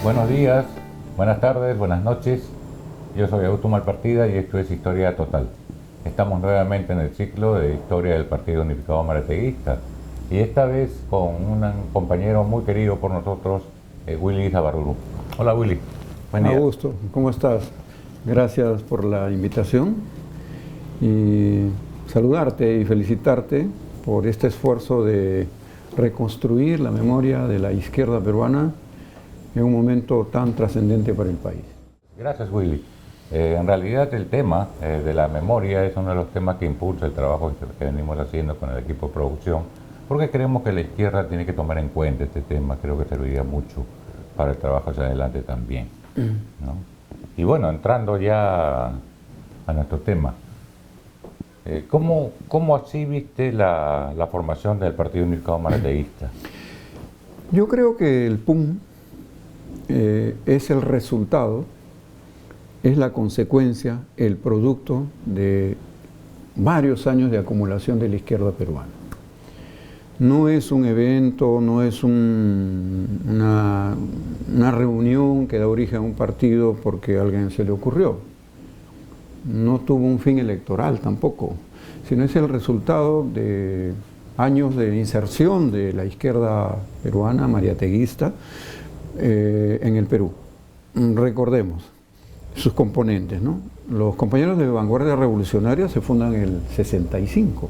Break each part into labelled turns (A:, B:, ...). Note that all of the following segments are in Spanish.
A: Buenos días, buenas tardes, buenas noches. Yo soy Augusto Malpartida y esto es Historia Total. Estamos nuevamente en el ciclo de Historia del Partido Unificado Marateguista y esta vez con un compañero muy querido por nosotros, Willy Zabarruru. Hola Willy.
B: Buen día. Augusto, ¿cómo estás? Gracias por la invitación y saludarte y felicitarte por este esfuerzo de reconstruir la memoria de la izquierda peruana en un momento tan trascendente para el país.
A: Gracias, Willy. En realidad el tema de la memoria es uno de los temas que impulsa el trabajo que venimos haciendo con el equipo de producción, porque creemos que la izquierda tiene que tomar en cuenta este tema. Creo que serviría mucho para el trabajo hacia adelante también, ¿no? Y bueno, entrando ya a nuestro tema, ¿cómo así viste la formación del Partido Unificado Marateguista?
B: Yo creo que el PUM es el resultado, es la consecuencia, el producto de varios años de acumulación de la izquierda peruana. No es un evento, no es una reunión que da origen a un partido porque a alguien se le ocurrió. No tuvo un fin electoral tampoco, sino es el resultado de años de inserción de la izquierda peruana mariateguista en el Perú. Recordemos sus componentes, ¿no? Los compañeros de Vanguardia Revolucionaria se fundan en el 65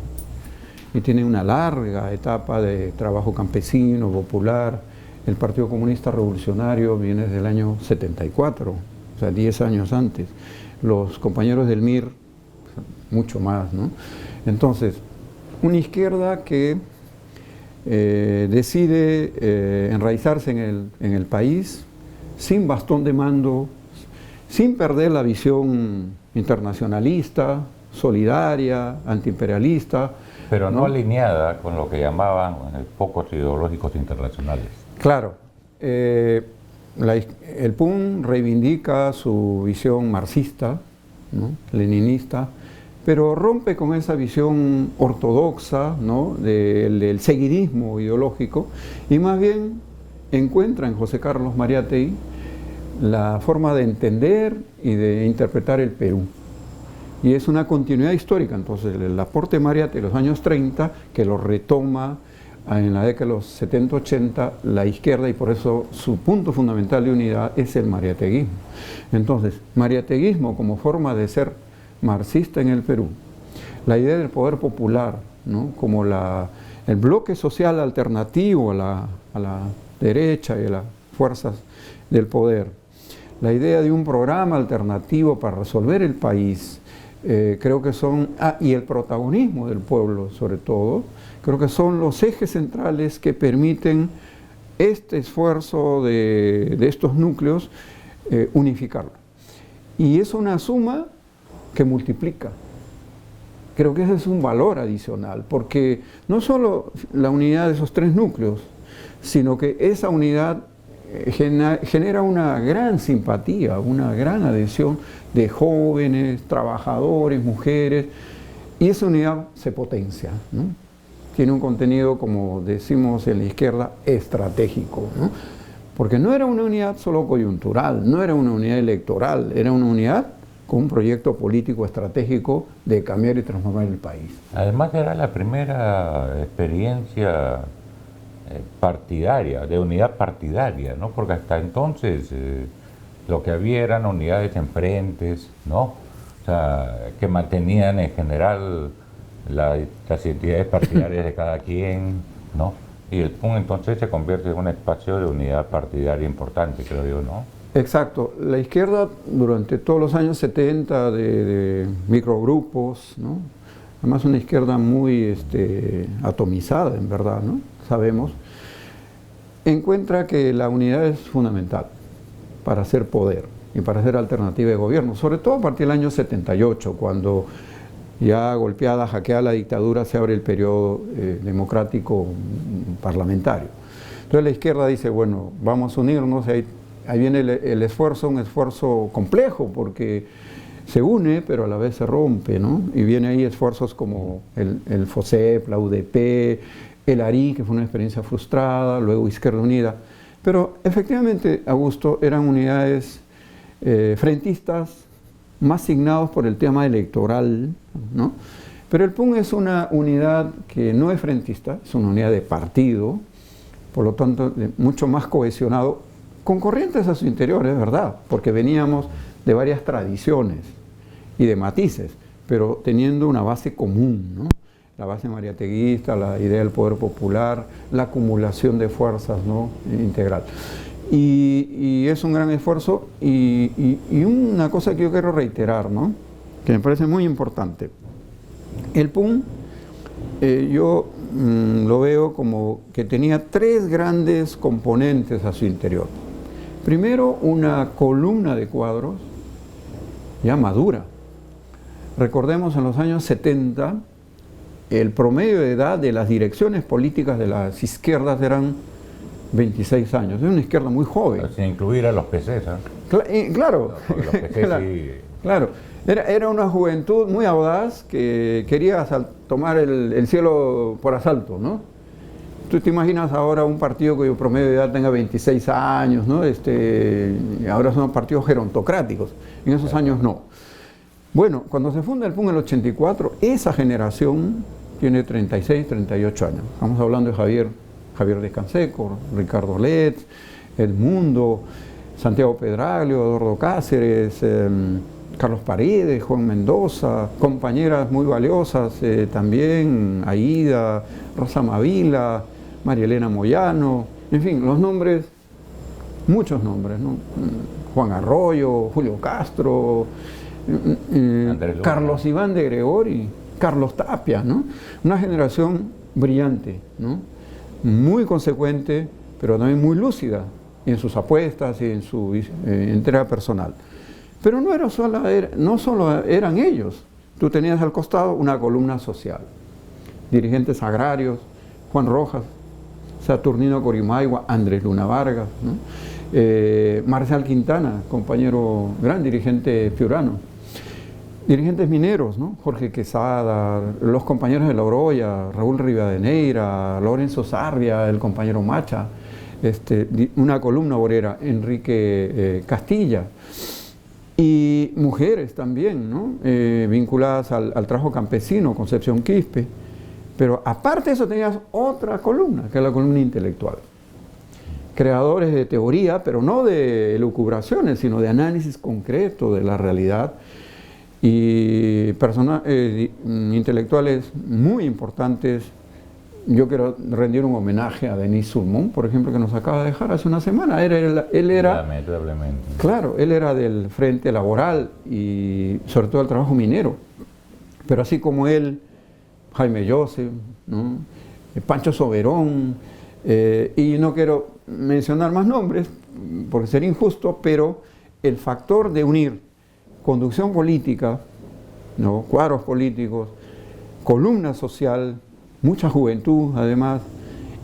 B: y tienen una larga etapa de trabajo campesino, popular. El Partido Comunista Revolucionario viene desde el año 74, o sea, 10 años antes. Los compañeros del MIR, mucho más, ¿no? Entonces, una izquierda que decide enraizarse en el país, sin bastón de mando, sin perder la visión internacionalista, solidaria, antiimperialista.
A: Pero no alineada con lo que llamaban focos ideológicos internacionales.
B: Claro. El PUM reivindica su visión marxista, ¿no? Leninista, pero rompe con esa visión ortodoxa, ¿no? del seguidismo ideológico, y más bien encuentra en José Carlos Mariátegui la forma de entender y de interpretar el Perú. Y es una continuidad histórica, entonces el aporte de Mariátegui de los años 30, que lo retoma en la década de los 70-80 la izquierda, y por eso su punto fundamental de unidad es el mariateguismo. Entonces, mariateguismo como forma de ser marxista en el Perú, la idea del poder popular, ¿no? Como el bloque social alternativo a la derecha y a las fuerzas del poder, la idea de un programa alternativo para resolver el país, creo que son, y el protagonismo del pueblo sobre todo, creo que son los ejes centrales que permiten este esfuerzo de estos núcleos unificarlo. Y es una suma que multiplica. Creo que ese es un valor adicional, porque no solo la unidad de esos tres núcleos, sino que esa unidad genera una gran simpatía, una gran adhesión de jóvenes, trabajadores, mujeres, y esa unidad se potencia, ¿no? Tiene un contenido, como decimos en la izquierda, estratégico, ¿no? Porque no era una unidad solo coyuntural, no era una unidad electoral, era una unidad con un proyecto político estratégico de cambiar y transformar el país.
A: Además era la primera experiencia partidaria, de unidad partidaria, ¿no? Porque hasta entonces lo que había eran unidades en frentes, ¿no? O sea, que mantenían en general las identidades partidarias de cada quien, ¿no? Y el PUM entonces se convierte en un espacio de unidad partidaria importante, creo yo, ¿no?
B: Exacto. La izquierda durante todos los años 70 de microgrupos, ¿no? Además una izquierda muy atomizada, en verdad, ¿no? Sabemos, encuentra que la unidad es fundamental para hacer poder y para hacer alternativa de gobierno, sobre todo a partir del año 78, cuando ya golpeada, hackeada la dictadura, se abre el periodo democrático parlamentario. Entonces la izquierda dice, bueno, vamos a unirnos, ahí viene el esfuerzo, un esfuerzo complejo, porque se une, pero a la vez se rompe, ¿no? Y viene ahí esfuerzos como el FOSEP, la UDP, el ARI, que fue una experiencia frustrada, luego Izquierda Unida. Pero efectivamente, Augusto, eran unidades frentistas más signados por el tema electoral, ¿no? Pero el PUN es una unidad que no es frentista, es una unidad de partido, por lo tanto mucho más cohesionado, con corrientes a su interior, es verdad, porque veníamos de varias tradiciones y de matices, pero teniendo una base común, ¿no? La base mariateguista, la idea del poder popular, la acumulación de fuerzas, ¿no? Integral. Y es un gran esfuerzo y una cosa que yo quiero reiterar, ¿no? Que me parece muy importante. El PUN, yo lo veo como que tenía tres grandes componentes a su interior. Primero, una columna de cuadros ya madura. Recordemos, en los años 70, el promedio de edad de las direcciones políticas de las izquierdas eran 26 años. Es una izquierda muy joven.
A: Sin incluir a los PCs, ¿eh?
B: Claro.
A: No, los PCs
B: claro,
A: sí.
B: Claro. Era una juventud muy audaz que quería tomar el cielo por asalto, ¿no? Tú te imaginas ahora un partido cuyo promedio de edad tenga 26 años, ¿no? Ahora son partidos gerontocráticos. En esos años no. Bueno, cuando se funda el PUN en el 84, esa generación tiene 36, 38 años. Estamos hablando de Javier Descanseco, Ricardo Letts, Edmundo, Santiago Pedraglio, Eduardo Cáceres, Carlos Paredes, Juan Mendoza, compañeras muy valiosas también, Aida, Rosa Mavila, María Elena Moyano, en fin, los nombres, muchos nombres, ¿no? Juan Arroyo, Julio Castro, Carlos Iván de Gregori, Carlos Tapia, ¿no? Una generación brillante, ¿no? Muy consecuente, pero también muy lúcida en sus apuestas y en su entrega personal. Pero no solo eran ellos. Tú tenías al costado una columna social. Dirigentes agrarios, Juan Rojas, Saturnino Corimaigua, Andrés Luna Vargas, ¿no? Marcial Quintana, compañero, gran dirigente piurano. Dirigentes mineros, ¿no? Jorge Quesada, los compañeros de La Oroya, Raúl Rivadeneira, Lorenzo Sarria, el compañero Macha, una columna obrera, Enrique Castilla. Y mujeres también, ¿no? Vinculadas al trabajo campesino, Concepción Quispe. Pero aparte de eso tenías otra columna, que es la columna intelectual. Creadores de teoría, pero no de elucubraciones, sino de análisis concreto de la realidad. Y intelectuales muy importantes. Yo quiero rendir un homenaje a Denis Sulmón, por ejemplo, que nos acaba de dejar hace una semana. Él era,
A: lamentablemente.
B: Claro, él era del Frente Laboral y sobre todo del trabajo minero. Pero así como él, Jaime Joseph, ¿no? Pancho Soberón, y no quiero mencionar más nombres porque sería injusto, pero el factor de unir conducción política, ¿no? Cuadros políticos, columna social, mucha juventud además,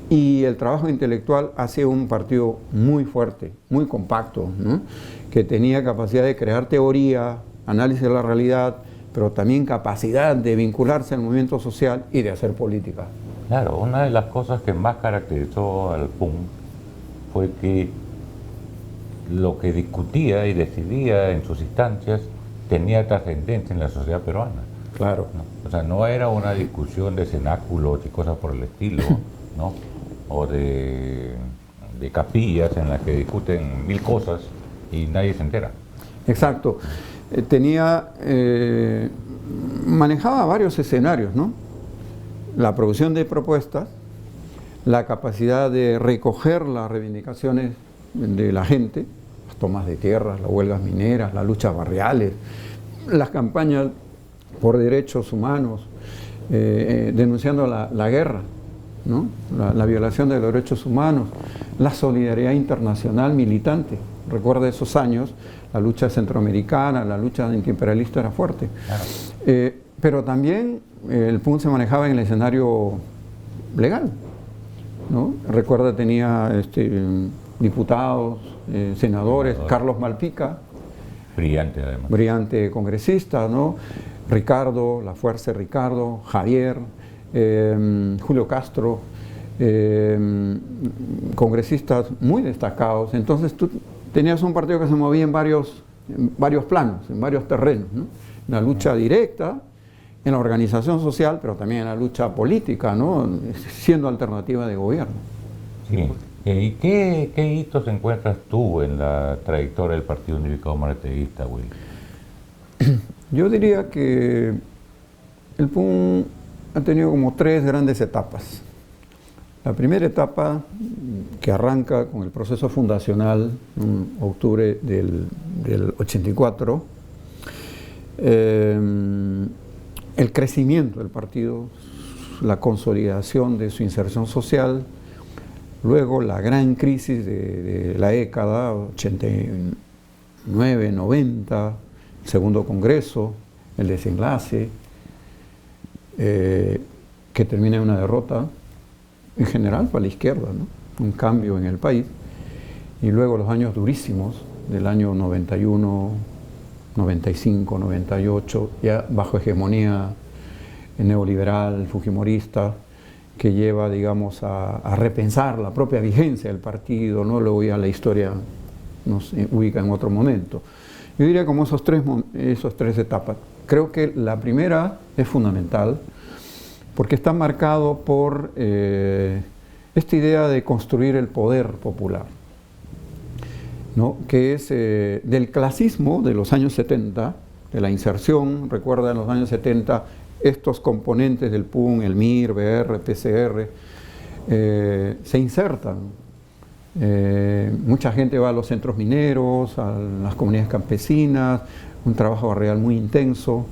B: y el trabajo intelectual hace un partido muy fuerte, muy compacto, ¿no? Que tenía capacidad de crear teoría, análisis de la realidad, pero también capacidad de vincularse al movimiento social y de hacer política.
A: Claro, una de las cosas que más caracterizó al PUN fue que lo que discutía y decidía en sus instancias tenía trascendencia en la sociedad peruana.
B: Claro.
A: ¿No? O sea, no era una discusión de cenáculos y cosas por el estilo, ¿no? O de capillas en las que discuten mil cosas y nadie se entera.
B: Exacto. Manejaba varios escenarios, ¿no? La producción de propuestas, la capacidad de recoger las reivindicaciones de la gente, las tomas de tierras, las huelgas mineras, las luchas barriales, las campañas por derechos humanos, denunciando la guerra, ¿no? La violación de los derechos humanos, la solidaridad internacional militante. Recuerda esos años, la lucha centroamericana, la lucha antiimperialista era fuerte. Claro. Pero también el PUN se manejaba en el escenario legal, ¿no? Recuerda, tenía diputados, senadores, Carlos Malpica,
A: brillante además.
B: Brillante congresista, ¿no? Ricardo, la fuerza de Ricardo, Javier, Julio Castro, congresistas muy destacados. Entonces tú tenías un partido que se movía en varios planos, en varios terrenos, ¿no? En la lucha directa, en la organización social, pero también en la lucha política, ¿no? Siendo alternativa de gobierno.
A: Sí. ¿Y qué hitos encuentras tú en la trayectoria del Partido Unificado Marateísta, Will?
B: Yo diría que el PUN ha tenido como 3 grandes etapas. La primera etapa, que arranca con el proceso fundacional en octubre del 84, el crecimiento del partido, la consolidación de su inserción social, luego la gran crisis de la década 89, 90, el segundo congreso, el desenlace, que termina en una derrota en general para la izquierda, ¿no? Un cambio en el país, y luego los años durísimos del año 91, 95, 98, ya bajo hegemonía neoliberal, fujimorista, que lleva, digamos, a repensar la propia vigencia del partido, ¿no? Luego ya la historia nos ubica en otro momento. Yo diría como esos tres etapas. Creo que la primera es fundamental porque está marcado por esta idea de construir el poder popular, ¿no? Que es del clasismo de los años 70, de la inserción. Recuerda, en los años 70 estos componentes del PUN, el MIR, BR, PCR, se insertan. Mucha gente va a los centros mineros, a las comunidades campesinas, un trabajo barrial muy intenso.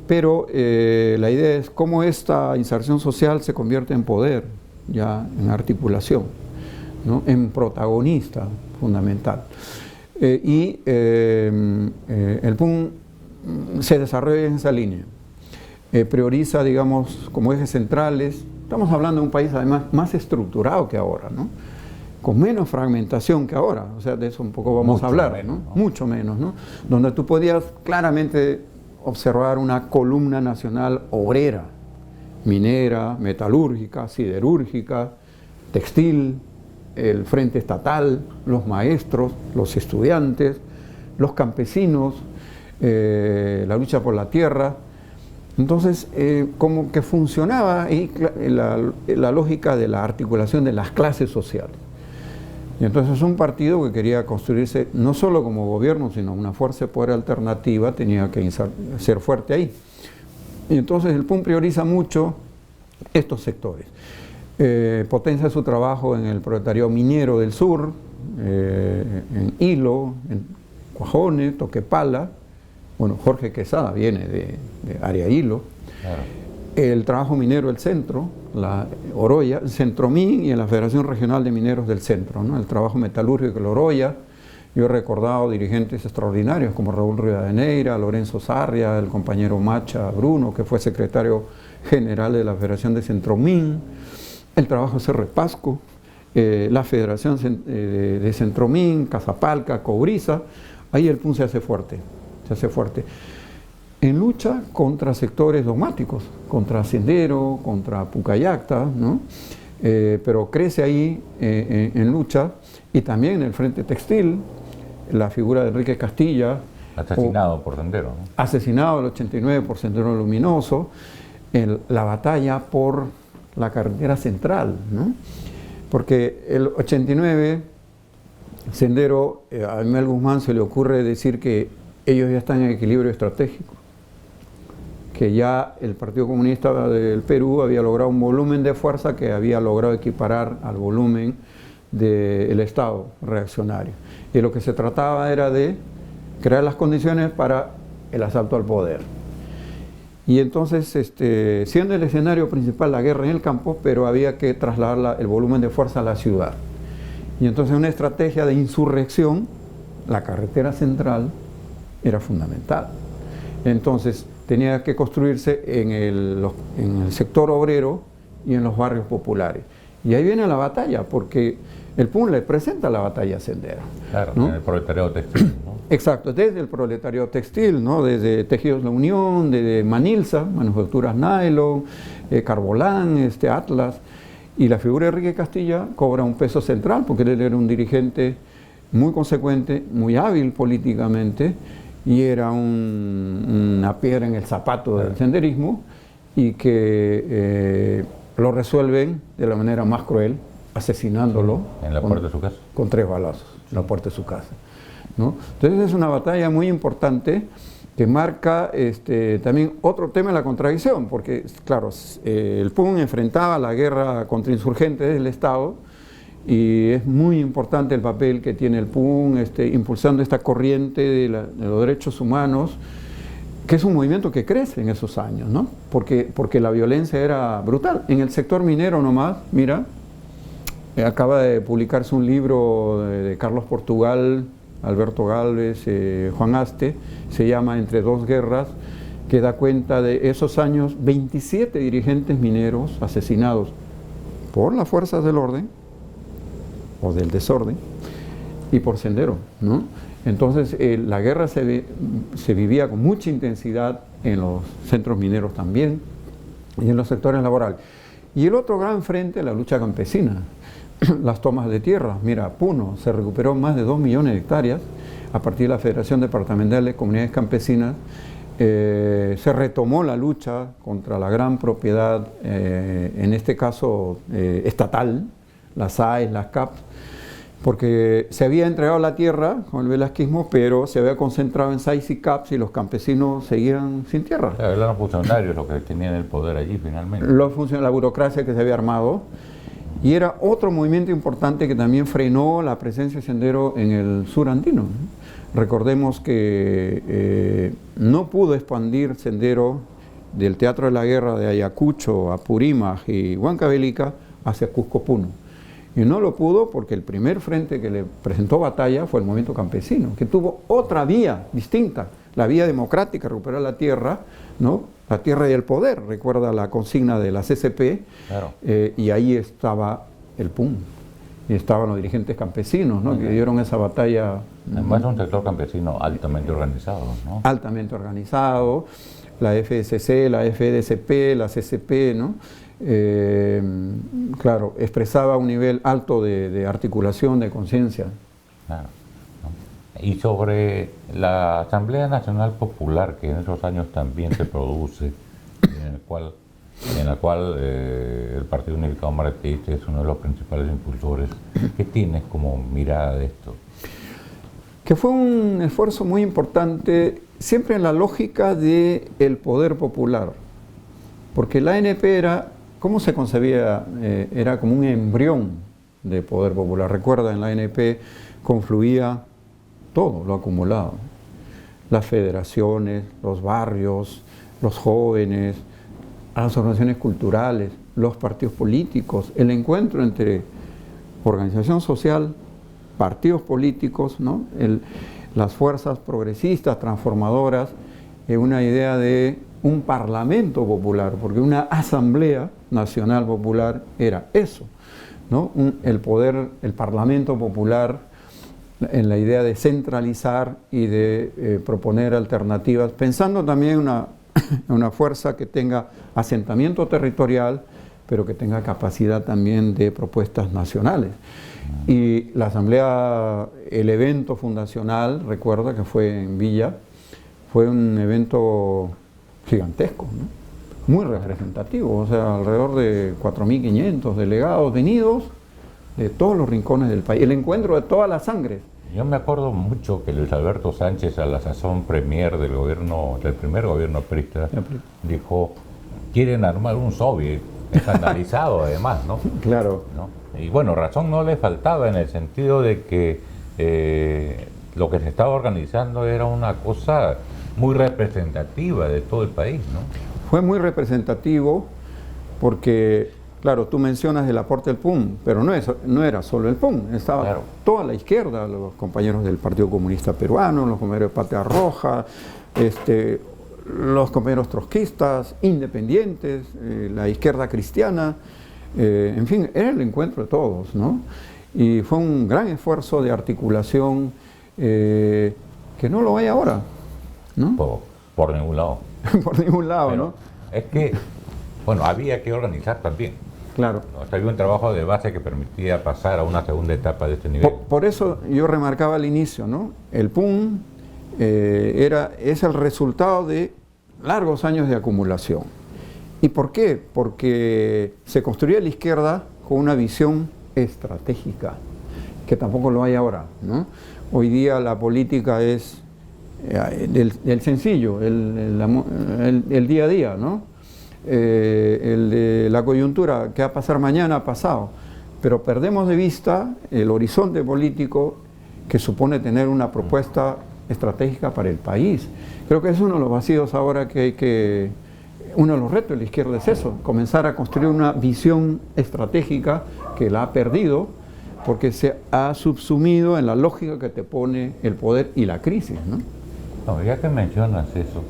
B: Pero la idea es cómo esta inserción social se convierte en poder, ya en articulación, ¿no? En protagonista fundamental. El PUN se desarrolla en esa línea. Prioriza, digamos, como ejes centrales. Estamos hablando de un país además más estructurado que ahora, ¿no? Con menos fragmentación que ahora. O sea, de eso un poco vamos a hablar,
A: menos,
B: ¿no? Mucho menos, ¿no? Donde tú podías claramente observar una columna nacional obrera, minera, metalúrgica, siderúrgica, textil, el frente estatal, los maestros, los estudiantes, los campesinos, la lucha por la tierra. Entonces, como que funcionaba ahí la lógica de la articulación de las clases sociales. Y entonces un partido que quería construirse no solo como gobierno, sino una fuerza de poder alternativa, tenía que ser fuerte ahí. Y entonces el PUN prioriza mucho estos sectores. Potencia su trabajo en el proletariado minero del sur, en Hilo, en Cuajone, Toquepala. Bueno, Jorge Quesada viene de área Hilo. Claro. El trabajo minero del centro, la Oroya, el Centromin y en la Federación Regional de Mineros del Centro, ¿no? El trabajo metalúrgico de la Oroya. Yo he recordado dirigentes extraordinarios como Raúl Rivadeneira, Lorenzo Sarria, el compañero Macha Bruno, que fue secretario general de la Federación de Centromin, el trabajo de Cerre Pasco, la Federación de Centromin, Casapalca, Cobriza. Ahí el PUN se hace fuerte. Se hace fuerte en lucha contra sectores dogmáticos, contra Sendero, contra Pucallacta, ¿no? Pero crece ahí en lucha, y también en el Frente Textil, la figura de Enrique Castilla.
A: Asesinado por Sendero, ¿no?
B: Asesinado el 89 por Sendero Luminoso, la batalla por la carretera central, ¿no? Porque el 89, Sendero, a Miguel Guzmán se le ocurre decir que ellos ya están en equilibrio estratégico, que ya el Partido Comunista del Perú había logrado un volumen de fuerza que había logrado equiparar al volumen del Estado reaccionario. Y lo que se trataba era de crear las condiciones para el asalto al poder. Y entonces, siendo el escenario principal la guerra en el campo, pero había que trasladar el volumen de fuerza a la ciudad. Y entonces una estrategia de insurrección, la carretera central, era fundamental. Entonces tenía que construirse en el sector obrero y en los barrios populares. Y ahí viene la batalla, porque el PUN le presenta la batalla sendera.
A: Claro,
B: ¿no?
A: en el proletariado textil, ¿no?
B: Exacto, desde el proletariado textil, ¿no? Desde Tejidos La Unión, desde Manilsa, Manufacturas Nylon, Carbolán, Atlas. Y la figura de Enrique Castilla cobra un peso central, porque él era un dirigente muy consecuente, muy hábil políticamente, y era una piedra en el zapato del senderismo, y que lo resuelven de la manera más cruel, asesinándolo
A: en la puerta de su casa.
B: Con 3 balazos en la puerta de su casa, ¿no? Entonces es una batalla muy importante que marca también otro tema de la contradicción, porque claro, el PUN enfrentaba la guerra contra insurgentes del Estado, y es muy importante el papel que tiene el PUN impulsando esta corriente de los derechos humanos, que es un movimiento que crece en esos años, ¿no? Porque la violencia era brutal. En el sector minero nomás, mira, acaba de publicarse un libro de Carlos Portugal, Alberto Gálvez, Juan Aste, se llama Entre dos guerras, que da cuenta de esos años, 27 dirigentes mineros asesinados por las fuerzas del orden o del desorden y por Sendero, ¿no? Entonces la guerra se vivía con mucha intensidad en los centros mineros también y en los sectores laborales. Y el otro gran frente, la lucha campesina, las tomas de tierra. Mira, Puno se recuperó más de 2 millones de hectáreas a partir de la Federación Departamental de Comunidades Campesinas. Se retomó la lucha contra la gran propiedad, en este caso estatal, las AES, las CAP, porque se había entregado la tierra con el velasquismo, pero se había concentrado en SAIS y CAPs y los campesinos seguían sin tierra.
A: Claro, eran los funcionarios los que tenían el poder allí finalmente.
B: La burocracia que se había armado. Y era otro movimiento importante que también frenó la presencia de Sendero en el sur andino, ¿no? Recordemos que no pudo expandir Sendero del Teatro de la Guerra de Ayacucho, Apurímac y Huancavelica hacia Cusco, Puno. Y no lo pudo porque el primer frente que le presentó batalla fue el movimiento campesino, que tuvo otra vía distinta, la vía democrática, recuperar la tierra, ¿no? La tierra y el poder, recuerda la consigna de la CCP,
A: claro.
B: Y ahí estaba el PUN, y estaban los dirigentes campesinos, ¿no? Que dieron esa batalla.
A: Además es un sector campesino altamente organizado, ¿no?
B: Altamente organizado, la FSC, la FDCP, la CCP, ¿no? Claro, expresaba un nivel alto de articulación, de conciencia.
A: Claro, ¿no? Y sobre la Asamblea Nacional Popular, que en esos años también se produce, en la cual el Partido Unificado Maratista es uno de los principales impulsores, ¿qué tienes como mirada de esto?
B: Que fue un esfuerzo muy importante, siempre en la lógica del poder popular, porque la ANP era, ¿cómo se concebía? Era como un embrión de poder popular. Recuerda, en la ANP confluía todo lo acumulado, las federaciones, los barrios, los jóvenes, las organizaciones culturales, los partidos políticos, el encuentro entre organización social, partidos políticos, ¿no? Las fuerzas progresistas, transformadoras, una idea de un parlamento popular, porque una asamblea nacional popular era eso, ¿no? El poder, el parlamento popular, en la idea de centralizar y de proponer alternativas, pensando también en una fuerza que tenga asentamiento territorial, pero que tenga capacidad también de propuestas nacionales. Y la asamblea, el evento fundacional, recuerda que fue en Villa, fue un evento gigantesco, ¿no? Muy representativo, o sea, alrededor de 4.500 delegados venidos de todos los rincones del país, el encuentro de todas las sangres.
A: Yo me acuerdo mucho que Luis Alberto Sánchez, a la sazón premier del primer gobierno aprista, dijo, quieren armar un soviet, escandalizado además, ¿no?
B: Claro.
A: ¿No? Y bueno, razón no le faltaba en el sentido de que lo que se estaba organizando era una cosa muy representativa de todo el país, ¿no?
B: Fue muy representativo porque, claro, tú mencionas el aporte del PUN, pero no era solo el PUN, estaba claro, toda la izquierda, los compañeros del Partido Comunista Peruano, los compañeros de Patria Roja, los compañeros trotskistas, independientes, la izquierda cristiana, En fin, era el encuentro de todos, ¿no? Y fue un gran esfuerzo de articulación que no lo hay ahora, ¿no?
A: Por ningún lado.
B: Por ningún lado,
A: Pero
B: ¿no?
A: es que, bueno, había que organizar también.
B: Claro.
A: ¿No? O sea, había un trabajo de base que permitía pasar a una segunda etapa de este nivel.
B: Por eso yo remarcaba al inicio, ¿no? El PUN es el resultado de largos años de acumulación. ¿Y por qué? Porque se construía la izquierda con una visión estratégica, que tampoco lo hay ahora, ¿no? Hoy día la política es del sencillo, el día a día, ¿no? El de la coyuntura, qué va a pasar mañana, ha pasado, pero perdemos de vista el horizonte político que supone tener una propuesta estratégica para el país. Creo que es uno de los vacíos ahora uno de los retos de la izquierda es eso, comenzar a construir una visión estratégica que la ha perdido porque se ha subsumido en la lógica que te pone el poder y la crisis, ¿no?
A: No, ya que mencionas eso,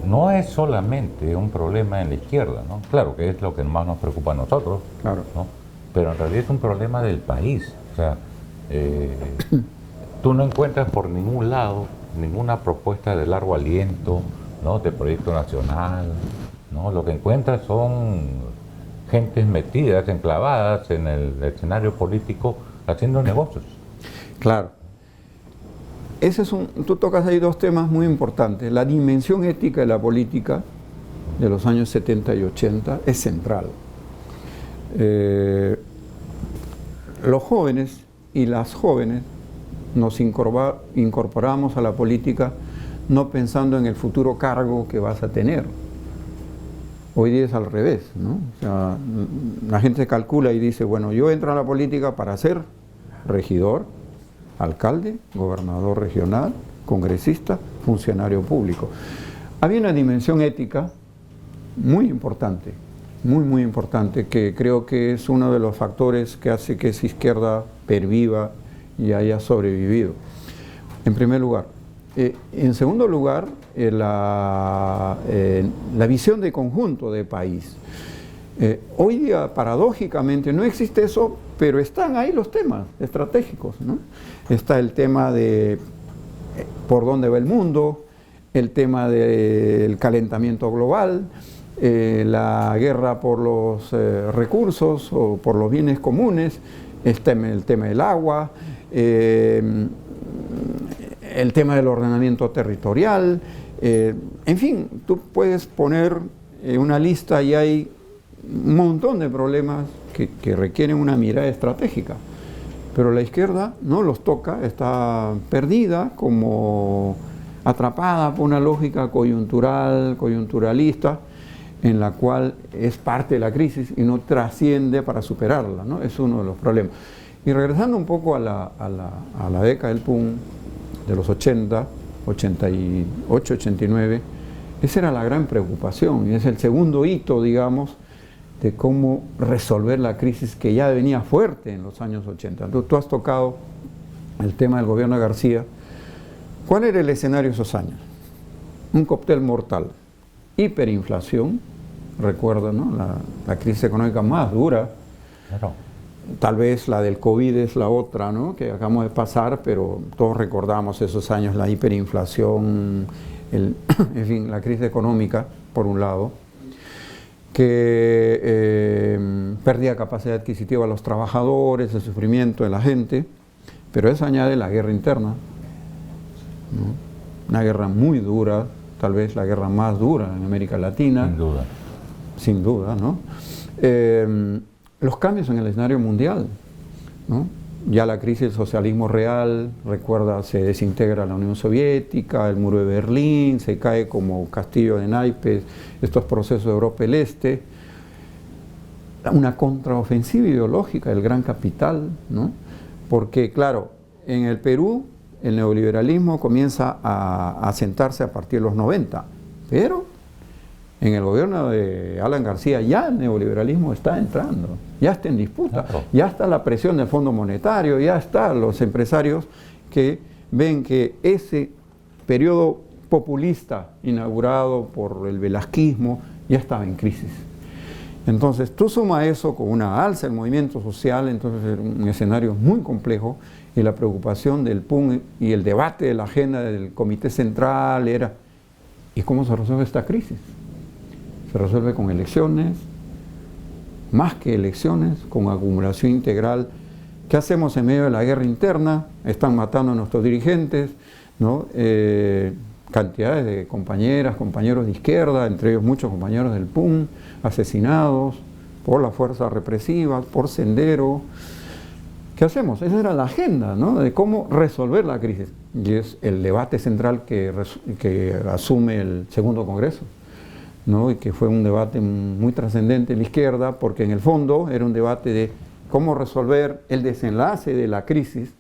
A: no es solamente un problema en la izquierda, ¿no? Claro que es lo que más nos preocupa a nosotros,
B: Claro.
A: ¿no? Pero en realidad es un problema del país. O sea, tú no encuentras por ningún lado ninguna propuesta de largo aliento, ¿no? De proyecto nacional, ¿no? Lo que encuentras son gentes metidas, enclavadas en el escenario político haciendo negocios.
B: Claro. Tú tocas ahí dos temas muy importantes. La dimensión ética de la política de los años 70 y 80 es central. Los jóvenes y las jóvenes nos incorporamos a la política no pensando en el futuro cargo que vas a tener. Hoy día es al revés, ¿no? O sea, la gente calcula y dice, bueno, yo entro a la política para ser regidor, alcalde, gobernador regional, congresista, funcionario público. Había una dimensión ética muy importante, muy importante, que creo que es uno de los factores que hace que esa izquierda perviva y haya sobrevivido. En primer lugar. En segundo lugar, la visión de conjunto de país. Hoy día, paradójicamente, no existe eso, pero están ahí los temas estratégicos, ¿no? Está el tema de por dónde va el mundo, el tema del calentamiento global, la guerra por los recursos o por los bienes comunes, está el tema del agua, el tema del ordenamiento territorial, en fin, tú puedes poner una lista y hay un montón de problemas que requieren una mirada estratégica, pero la izquierda no los toca, está perdida, como atrapada por una lógica coyunturalista, en la cual es parte de la crisis y no trasciende para superarla, ¿no? Es uno de los problemas. Y regresando un poco a la década del PUN, de los 80, 88, 89, esa era la gran preocupación y es el segundo hito, digamos, de cómo resolver la crisis que ya venía fuerte en los años 80. Tú has tocado el tema del gobierno de García. ¿Cuál era el escenario de esos años? Un cóctel mortal. Hiperinflación, recuerda, ¿no? La crisis económica más dura.
A: Claro.
B: Tal vez la del COVID es la otra, ¿no? Que acabamos de pasar, pero todos recordamos esos años, la hiperinflación, en fin, la crisis económica, por un lado, que perdía capacidad adquisitiva a los trabajadores, el sufrimiento de la gente, pero eso añade la guerra interna, ¿no? Una guerra muy dura, tal vez la guerra más dura en América Latina.
A: Sin duda.
B: Sin duda, ¿no? Los cambios en el escenario mundial, ¿no? Ya la crisis del socialismo real, recuerda, se desintegra la Unión Soviética, el muro de Berlín, se cae como castillo de naipes estos procesos de Europa del Este, una contraofensiva ideológica del gran capital, ¿no? Porque, claro, en el Perú el neoliberalismo comienza a asentarse a partir de los 90, pero en el gobierno de Alan García ya el neoliberalismo está entrando, ya está en disputa,
A: Claro.
B: ya está la presión del Fondo Monetario, ya están los empresarios que ven que ese periodo populista inaugurado por el velasquismo ya estaba en crisis. Entonces, tú sumas eso con una alza del movimiento social, entonces era un escenario muy complejo, y la preocupación del PUN y el debate de la agenda del Comité Central era, ¿y cómo se resuelve esta crisis? Se resuelve con elecciones, más que elecciones, con acumulación integral. ¿Qué hacemos en medio de la guerra interna? Están matando a nuestros dirigentes, ¿no? Cantidades de compañeras, compañeros de izquierda, entre ellos muchos compañeros del PUN, asesinados por las fuerzas represivas, por Sendero. ¿Qué hacemos? Esa era la agenda, ¿no? De cómo resolver la crisis. Y es el debate central que asume el segundo Congreso, ¿no? Y que fue un debate muy trascendente en la izquierda, porque en el fondo era un debate de cómo resolver el desenlace de la crisis,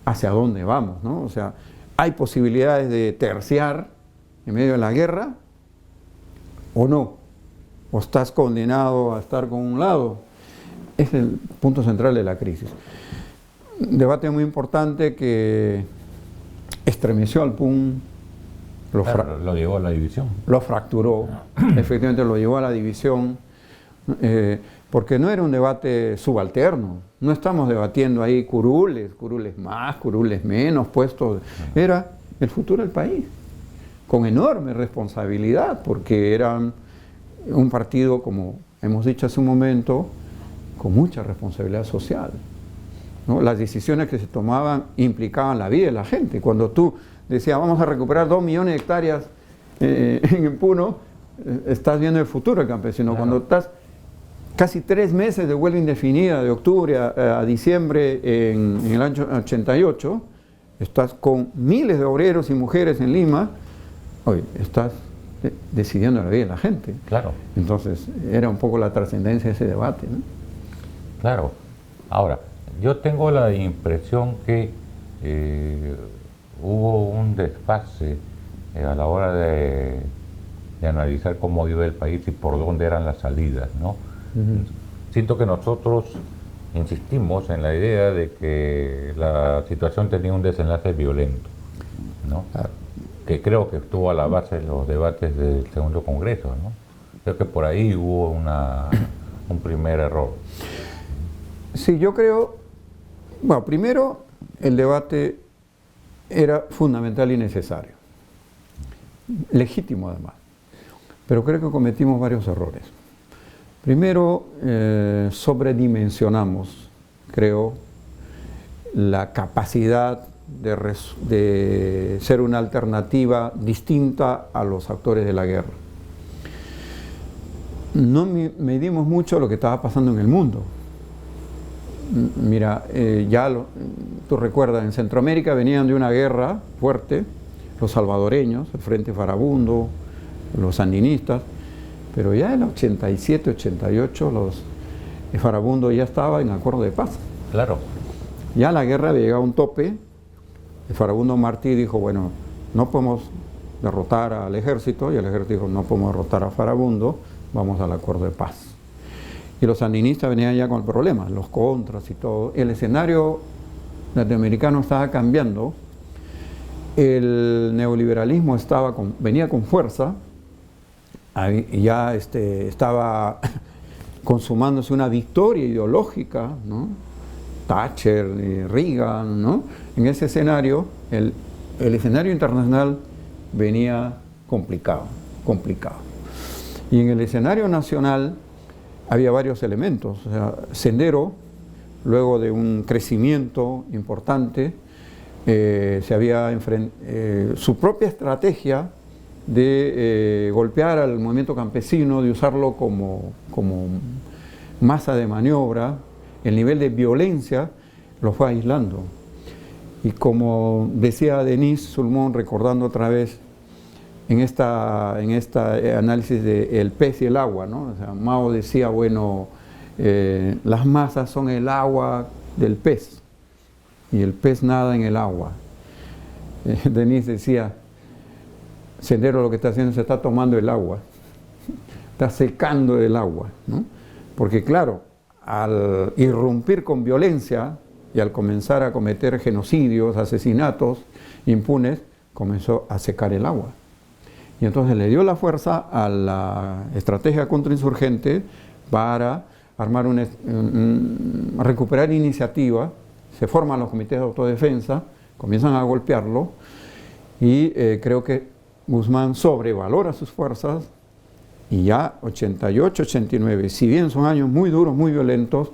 B: hacia dónde vamos, ¿no? O sea, ¿hay posibilidades de terciar en medio de la guerra o no? ¿O estás condenado a estar con un lado? Es el punto central de la crisis. Un debate muy importante que estremeció al PUN,
A: lo llevó a la división.
B: Lo fracturó, efectivamente lo llevó a la división, porque no era un debate subalterno, no estamos debatiendo ahí curules más, curules menos, puestos, era el futuro del país, con enorme responsabilidad, porque era un partido, como hemos dicho hace un momento, con mucha responsabilidad social, ¿no? Las decisiones que se tomaban implicaban la vida de la gente. Cuando tú decías, vamos a recuperar 2 millones de hectáreas en Puno, estás viendo el futuro del campesino. Claro. Cuando estás casi 3 meses de huelga indefinida, de octubre a diciembre en el año 88, estás con miles de obreros y mujeres en Lima, hoy estás decidiendo la vida de la gente.
A: Claro.
B: Entonces, era un poco la trascendencia de ese debate, ¿no?
A: Claro. Ahora, yo tengo la impresión que hubo un desfase a la hora de analizar cómo iba el país y por dónde eran las salidas, ¿no? Siento que nosotros insistimos en la idea de que la situación tenía un desenlace violento, ¿no? Que creo que estuvo a la base de los debates del segundo Congreso, ¿no? Creo que por ahí hubo un primer error.
B: Sí, yo creo, bueno, primero el debate era fundamental y necesario, legítimo además, pero creo que cometimos varios errores. Primero, sobredimensionamos, creo, la capacidad de ser una alternativa distinta a los actores de la guerra. No medimos mucho lo que estaba pasando en el mundo. Mira, tú recuerdas, en Centroamérica venían de una guerra fuerte, los salvadoreños, el Frente Farabundo, los sandinistas, pero ya en el 87, 88, el Farabundo ya estaba en acuerdo de paz.
A: Claro.
B: Ya la guerra había llegado a un tope, el Farabundo Martí dijo, bueno, no podemos derrotar al ejército, y el ejército dijo, no podemos derrotar a Farabundo, vamos al acuerdo de paz. Y los sandinistas venían ya con el problema, los contras y todo. El escenario latinoamericano estaba cambiando, el neoliberalismo venía con fuerza, ya estaba consumándose una victoria ideológica, ¿no? Thatcher y Reagan, ¿no? En ese escenario, el escenario internacional venía complicado. Y en el escenario nacional había varios elementos. O sea, Sendero, luego de un crecimiento importante, su propia estrategia de golpear al movimiento campesino, de usarlo como masa de maniobra, el nivel de violencia lo fue aislando. Y como decía Denise Sulmón, recordando otra vez en esta análisis del pez y el agua, ¿no? O sea, Mao decía, bueno, las masas son el agua del pez y el pez nada en el agua. Denise decía, Sendero lo que está haciendo es se está tomando el agua, está secando el agua, ¿no? Porque claro, al irrumpir con violencia y al comenzar a cometer genocidios, asesinatos impunes, comenzó a secar el agua. Y entonces le dio la fuerza a la estrategia contrainsurgente para armar recuperar iniciativa. Se forman los comités de autodefensa, comienzan a golpearlo y creo que Guzmán sobrevalora sus fuerzas y ya 88, 89, si bien son años muy duros, muy violentos,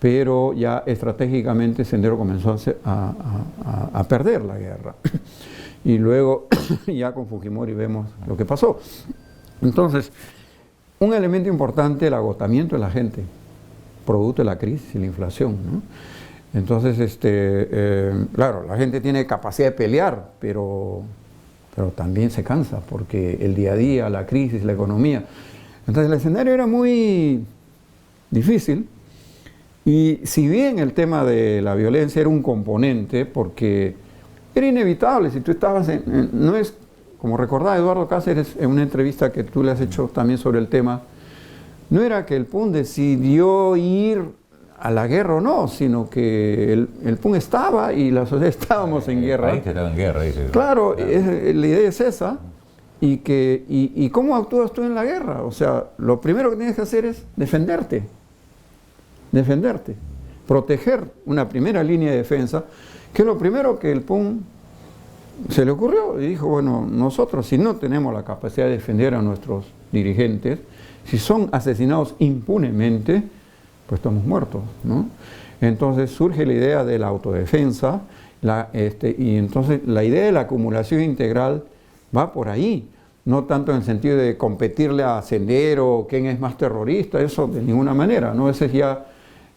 B: pero ya estratégicamente Sendero comenzó a perder la guerra. Y luego ya con Fujimori vemos lo que pasó. Entonces, un elemento importante, el agotamiento de la gente, producto de la crisis y la inflación, ¿no? Entonces, claro, la gente tiene capacidad de pelear, pero también se cansa, porque el día a día, la crisis, la economía. Entonces el escenario era muy difícil, y si bien el tema de la violencia era un componente, porque era inevitable, si tú estabas no es, como recordaba Eduardo Cáceres en una entrevista que tú le has hecho también sobre el tema, no era que el PUN decidió ir a la guerra o no, sino que el PUN estaba y la sociedad estábamos en guerra.
A: El país estaba en guerra, dices.
B: Claro, la idea es esa. Y ¿cómo actúas tú en la guerra? O sea, lo primero que tienes que hacer es defenderte, proteger una primera línea de defensa, que es lo primero que el PUN se le ocurrió, y dijo, bueno, nosotros si no tenemos la capacidad de defender a nuestros dirigentes, si son asesinados impunemente, pues estamos muertos, ¿no? Entonces surge la idea de la autodefensa, y entonces la idea de la acumulación integral va por ahí, no tanto en el sentido de competirle a Sendero, quién es más terrorista, eso de ninguna manera, ¿no? Esa es ya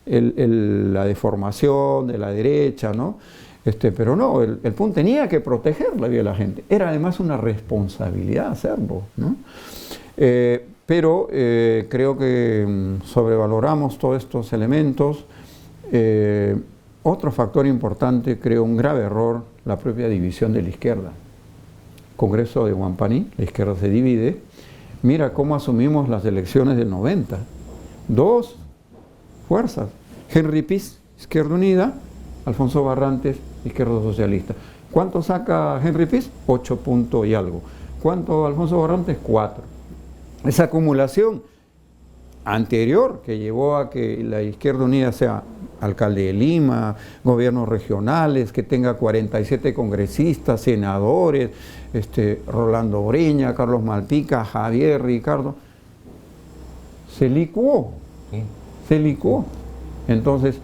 B: la deformación de la derecha, ¿no? Pero no, el PUN tenía que proteger la vida de la gente, era además una responsabilidad hacerlo, ¿no? Pero creo que sobrevaloramos todos estos elementos. Otro factor importante, creo un grave error, la propia división de la izquierda. Congreso de Huampaní, la izquierda se divide. Mira cómo asumimos las elecciones del 90. Dos fuerzas, Henry Piz, Izquierda Unida, Alfonso Barrantes, Izquierda Socialista. ¿Cuánto saca Henry Piz? 8 puntos y algo. ¿Cuánto Alfonso Barrantes? 4. Esa acumulación anterior que llevó a que la Izquierda Unida sea alcalde de Lima, gobiernos regionales, que tenga 47 congresistas, senadores, Rolando Breña, Carlos Malpica, Javier, Ricardo, se licuó, se licuó. Entonces,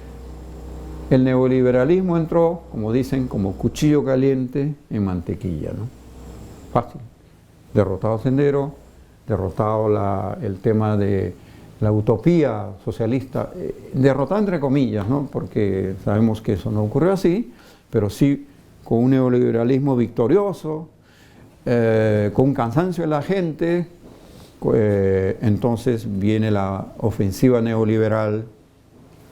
B: el neoliberalismo entró, como dicen, como cuchillo caliente en mantequilla, ¿no? Fácil. Derrotado Sendero, derrotado el tema de la utopía socialista, derrotado entre comillas, ¿no? Porque sabemos que eso no ocurrió así, pero sí con un neoliberalismo victorioso, con un cansancio de la gente, entonces viene la ofensiva neoliberal,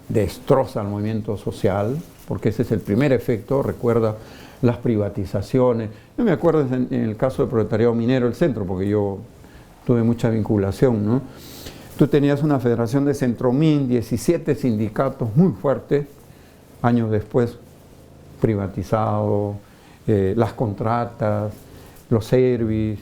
B: destroza el movimiento social, porque ese es el primer efecto, recuerda las privatizaciones. Yo me acuerdo en el caso del proletariado minero del centro, porque yo tuve mucha vinculación, ¿no? Tú tenías una federación de Centromin, 17 sindicatos muy fuertes, años después privatizado, las contratas, los servicios,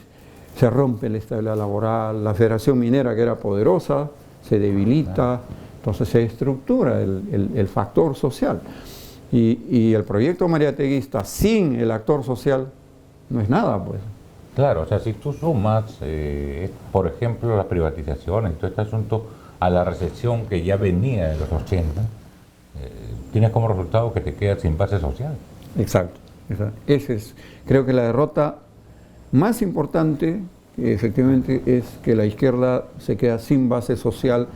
B: se rompe la estabilidad laboral, la federación minera que era poderosa se debilita, entonces se estructura el factor social. Y el proyecto mariateguista sin el actor social no es nada, pues.
A: Claro, o sea, si tú sumas, por ejemplo, las privatizaciones y todo este asunto a la recesión que ya venía de los 80, tienes como resultado que te quedas sin base social.
B: Exacto. Ese es, creo que la derrota más importante, efectivamente, es que la izquierda se queda sin base social,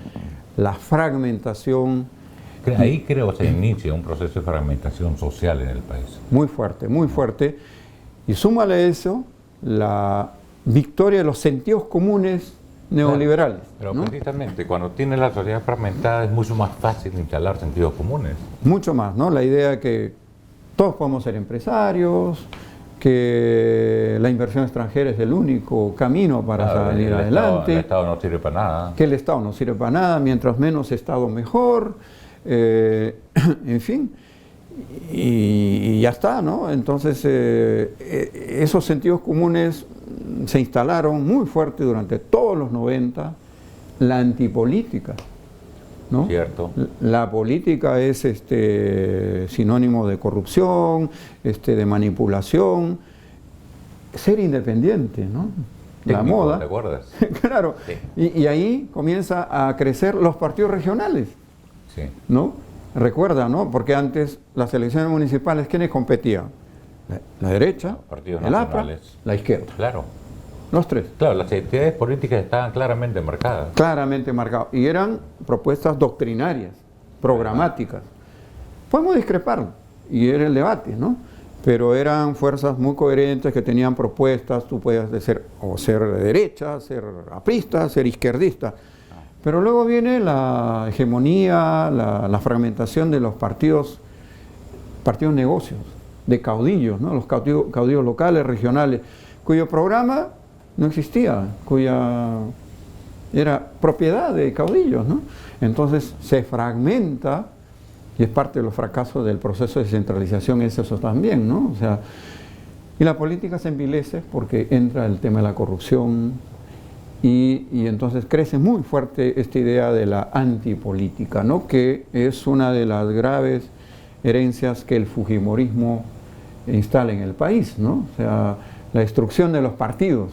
B: la fragmentación.
A: Ahí creo se inicia un proceso de fragmentación social en el país.
B: Muy fuerte, muy fuerte. Y súmale eso, la victoria de los sentidos comunes neoliberales.
A: Claro, pero
B: ¿no?
A: precisamente cuando tienes la sociedad fragmentada es mucho más fácil instalar sentidos comunes.
B: Mucho más, ¿no? La idea de que todos podemos ser empresarios, que la inversión extranjera es el único camino para salir adelante.
A: El Estado no sirve para nada.
B: Que el Estado no sirve para nada, mientras menos Estado mejor, en fin. Y ya está, ¿no? Entonces, esos sentidos comunes se instalaron muy fuerte durante todos los 90, la antipolítica, ¿no?
A: Cierto.
B: La política es sinónimo de corrupción, de manipulación, ser independiente, ¿no? La
A: Técnico,
B: moda.
A: ¿te acuerdas?
B: Claro.
A: Sí.
B: Y ahí comienza a crecer los partidos regionales,
A: Sí.
B: ¿no? Recuerda, ¿no? Porque antes las elecciones municipales, ¿quiénes competían? La derecha,
A: Los partidos
B: el APRA,
A: nacionales.
B: la izquierda.
A: Claro.
B: Los tres.
A: Claro, las identidades políticas estaban claramente marcadas.
B: Claramente marcados. Y eran propuestas doctrinarias, programáticas. Podemos discrepar, y era el debate, ¿no? Pero eran fuerzas muy coherentes que tenían propuestas. Tú podías ser de derecha, ser aprista, ser izquierdista. Pero luego viene la hegemonía, la fragmentación de los partidos negocios, de caudillos, ¿no? Los caudillos locales, regionales, cuyo programa no existía, cuya era propiedad de caudillos, ¿no? Entonces se fragmenta, y es parte de los fracasos del proceso de descentralización, eso también, ¿no? O sea, y la política se envilece porque entra el tema de la corrupción, y entonces crece muy fuerte esta idea de la antipolítica, ¿no? Que es una de las graves herencias que el fujimorismo instala en el país, ¿no? O sea, la destrucción de los partidos,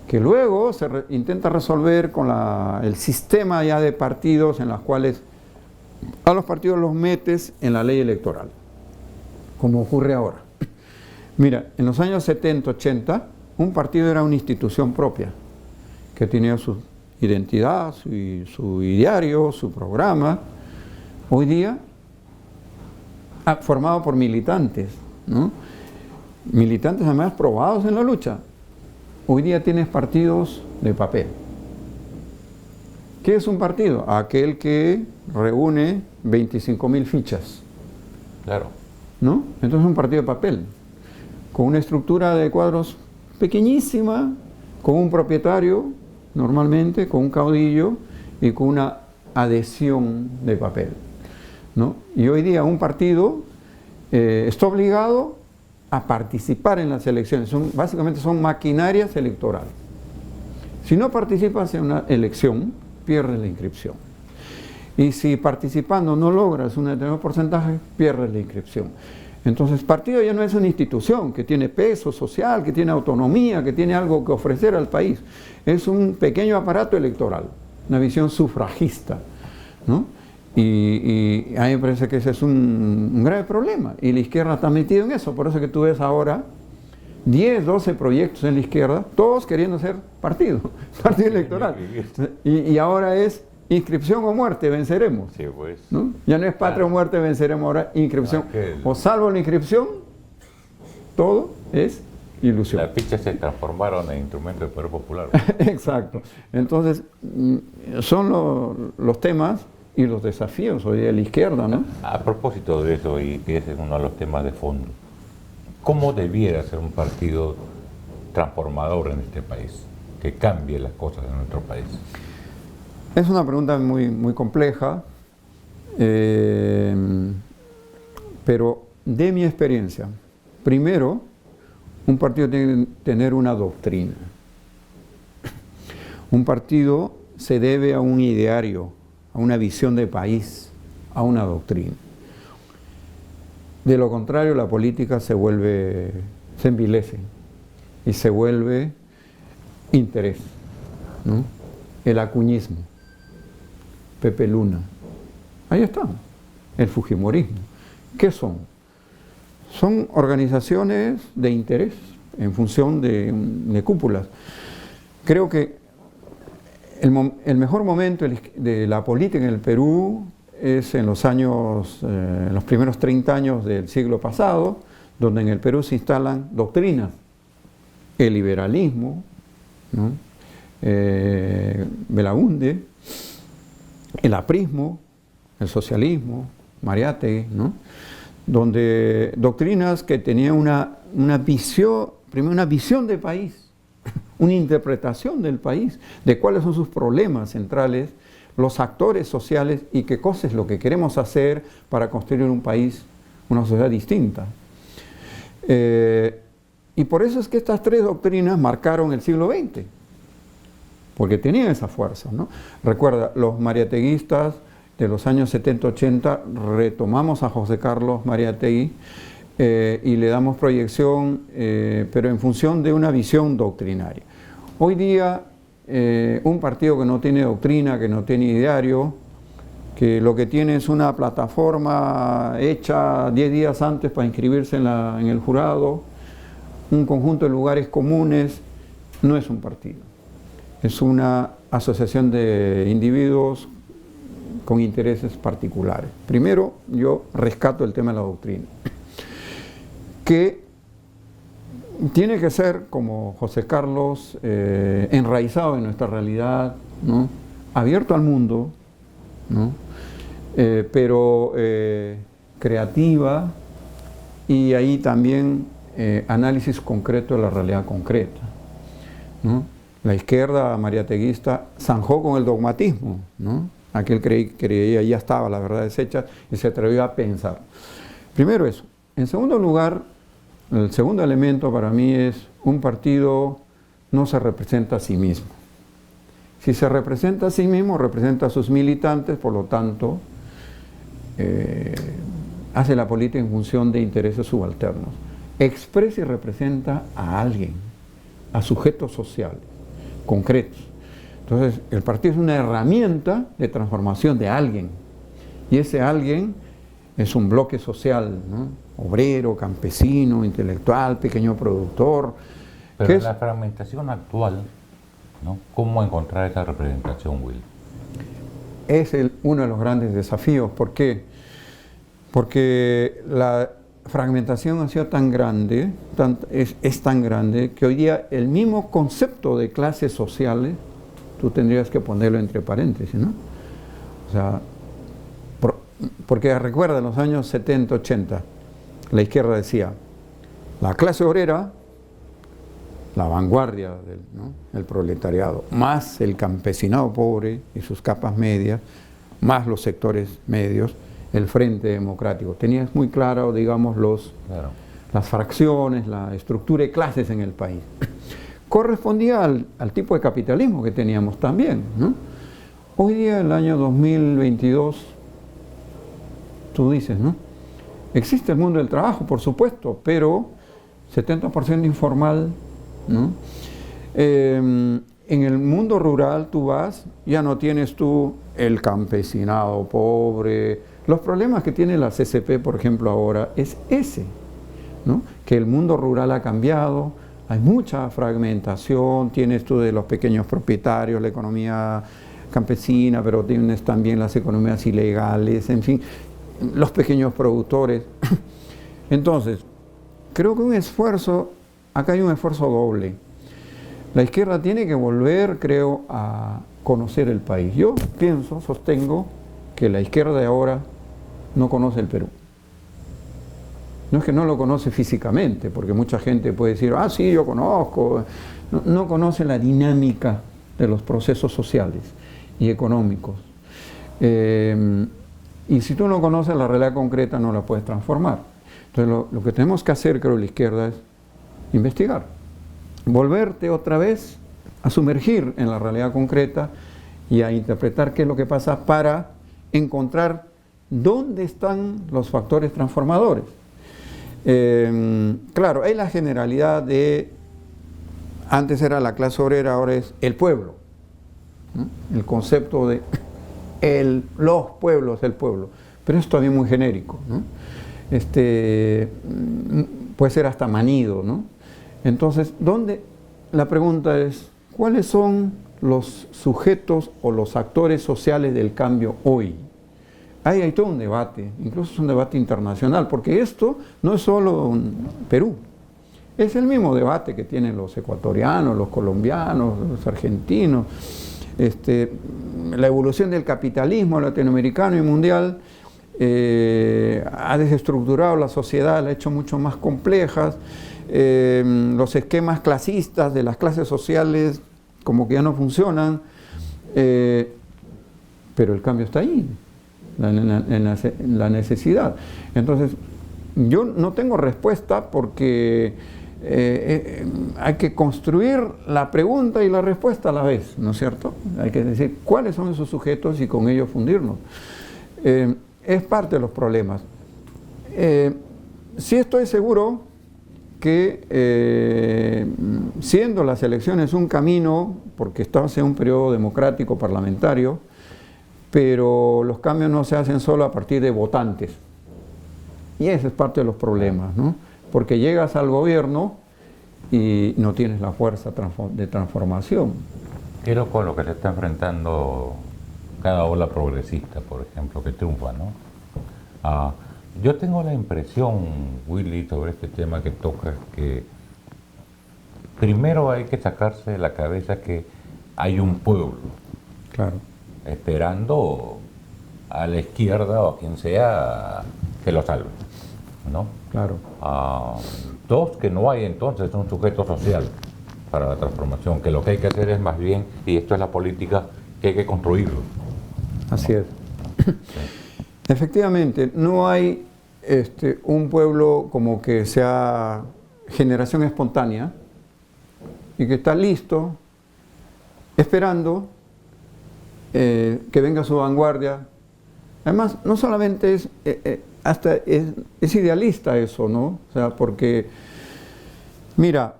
B: que luego se intenta resolver con el sistema ya de partidos en los cuales a los partidos los metes en la ley electoral, como ocurre ahora. Mira, en los años 70, 80, un partido era una institución propia, que tenía su identidad, su ideario, su programa. Hoy día, formado por militantes, ¿no? Militantes además probados en la lucha. Hoy día tienes partidos de papel. ¿Qué es un partido? Aquel que reúne 25.000 fichas.
A: Claro.
B: ¿No? Entonces es un partido de papel, con una estructura de cuadros pequeñísima, con un propietario, normalmente, con un caudillo y con una adhesión de papel, ¿no? Y hoy día un partido está obligado a participar en las elecciones. Básicamente son maquinarias electorales. Si no participas en una elección, pierdes la inscripción. Y si participando no logras un determinado porcentaje, pierdes la inscripción. Entonces, partido ya no es una institución que tiene peso social, que tiene autonomía, que tiene algo que ofrecer al país. Es un pequeño aparato electoral, una visión sufragista, ¿no? Y a mí me parece que ese es un grave problema. Y la izquierda está metida en eso. Por eso que tú ves ahora 10, 12 proyectos en la izquierda, todos queriendo ser partido electoral. Y ahora es inscripción o muerte, venceremos.
A: Sí, pues.
B: ¿No? Ya no es patria o muerte, venceremos, ahora inscripción. O salvo la inscripción, todo es ilusión.
A: Las fichas se transformaron en instrumento de poder popular.
B: Exacto. Entonces, son los temas y los desafíos hoy de la izquierda, ¿no?
A: A propósito de eso, y que ese es uno de los temas de fondo, ¿cómo debiera ser un partido transformador en este país, que cambie las cosas en nuestro país?
B: Es una pregunta muy, muy compleja, pero de mi experiencia, primero, un partido tiene que tener una doctrina. Un partido se debe a un ideario, a una visión de país, a una doctrina. De lo contrario, la política se envilece y se vuelve interés, ¿no? El acuñismo, Pepe Luna, ahí está, el fujimorismo. ¿Qué son? Son organizaciones de interés en función de cúpulas. Creo que el mejor momento de la política en el Perú es en los primeros 30 años del siglo pasado, donde en el Perú se instalan doctrinas, el liberalismo, ¿no? Belaúnde, el aprismo, el socialismo, Mariátegui, ¿no? Donde doctrinas que tenían una visión, primero una visión de país, una interpretación del país, de cuáles son sus problemas centrales, los actores sociales y qué cosa es lo que queremos hacer para construir un país, una sociedad distinta. Y por eso es que estas tres doctrinas marcaron el siglo XX. porque tenían esa fuerza, ¿no? Recuerda, los mariateguistas de los años 70-80 retomamos a José Carlos Mariátegui y le damos proyección, pero en función de una visión doctrinaria. Hoy día, un partido que no tiene doctrina, que no tiene ideario, que lo que tiene es una plataforma hecha 10 días antes para inscribirse en el jurado, un conjunto de lugares comunes, no es un partido. Es una asociación de individuos con intereses particulares. Primero, yo rescato el tema de la doctrina, que tiene que ser, como José Carlos, enraizado en nuestra realidad, ¿no? Abierto al mundo, ¿no? Pero creativa, y ahí también análisis concreto de la realidad concreta, ¿no? La izquierda mariateguista zanjó con el dogmatismo, ¿no? Aquel creía ya estaba la verdad deshecha y se atrevió a pensar. Primero eso. En segundo lugar, el segundo elemento para mí es un partido no se representa a sí mismo. Si se representa a sí mismo, representa a sus militantes, por lo tanto, hace la política en función de intereses subalternos. Expresa y representa a alguien, a sujetos sociales, concretos. Entonces, el partido es una herramienta de transformación de alguien. Y ese alguien es un bloque social, ¿no? Obrero, campesino, intelectual, pequeño productor.
A: Pero en la fragmentación actual, ¿no? ¿Cómo encontrar esa representación, Will?
B: Es uno de los grandes desafíos. ¿Por qué? Porque la fragmentación ha sido tan grande, es tan grande, que hoy día el mismo concepto de clases sociales, tú tendrías que ponerlo entre paréntesis, ¿no? O sea, porque recuerda, en los años 70, 80, la izquierda decía, la clase obrera, la vanguardia del proletariado, más el campesinado pobre y sus capas medias, más los sectores medios, el Frente Democrático. Tenías muy claro, digamos, las fracciones, la estructura de clases en el país. Correspondía al tipo de capitalismo que teníamos también, ¿no? Hoy día, en el año 2022, tú dices, ¿no? Existe el mundo del trabajo, por supuesto, pero 70% informal, ¿no? En el mundo rural tú vas, ya no tienes tú el campesinado pobre. Los problemas que tiene la CCP, por ejemplo, ahora es ese, ¿no? Que el mundo rural ha cambiado, hay mucha fragmentación, tienes tú de los pequeños propietarios, la economía campesina, pero tienes también las economías ilegales, en fin, los pequeños productores. Entonces, creo que acá hay un esfuerzo doble. La izquierda tiene que volver, creo, a conocer el país. Yo sostengo que la izquierda de ahora no conoce el Perú. No es que no lo conoce físicamente, porque mucha gente puede decir, ah, sí, yo conozco. No conoce la dinámica de los procesos sociales y económicos. Y si tú no conoces la realidad concreta, no la puedes transformar. Entonces, lo que tenemos que hacer, creo, la izquierda es investigar. Volverte otra vez a sumergir en la realidad concreta y a interpretar qué es lo que pasa para encontrar dónde están los factores transformadores. Claro, hay la generalidad de, antes era la clase obrera, ahora es el pueblo, ¿no? El concepto de los pueblos, el pueblo, pero es todavía muy genérico, ¿no? Puede ser hasta manido, ¿no? Entonces, la pregunta es, ¿cuáles son los sujetos o los actores sociales del cambio hoy? Ahí hay todo un debate, incluso es un debate internacional, porque esto no es solo Perú, es el mismo debate que tienen los ecuatorianos, los colombianos, los argentinos. La evolución del capitalismo latinoamericano y mundial ha desestructurado la sociedad, la ha hecho mucho más complejas. Los esquemas clasistas de las clases sociales como que ya no funcionan, pero el cambio está ahí, en la necesidad. Entonces, yo no tengo respuesta porque hay que construir la pregunta y la respuesta a la vez, ¿no es cierto? Hay que decir cuáles son esos sujetos y con ellos fundirnos. Es parte de los problemas. Sí estoy seguro que siendo las elecciones un camino, porque estamos en un periodo democrático parlamentario, pero los cambios no se hacen solo a partir de votantes. Y ese es parte de los problemas, ¿no? Porque llegas al gobierno y no tienes la fuerza de transformación.
A: ¿Qué es con lo que se está enfrentando cada ola progresista, por ejemplo, que triunfa, ¿no? Yo tengo la impresión, Willy, sobre este tema que tocas, que primero hay que sacarse de la cabeza que hay un pueblo,
B: claro,
A: esperando a la izquierda o a quien sea que lo salve, ¿no?
B: Claro.
A: Dos, que no hay entonces un sujeto social para la transformación, que lo que hay que hacer es más bien, y esto es la política, que hay que construirlo.
B: Así
A: ¿no?
B: es.
A: Sí.
B: Efectivamente, no hay un pueblo como que sea generación espontánea y que está listo, esperando que venga su vanguardia. Además, no solamente es idealista eso, ¿no? O sea, porque, mira,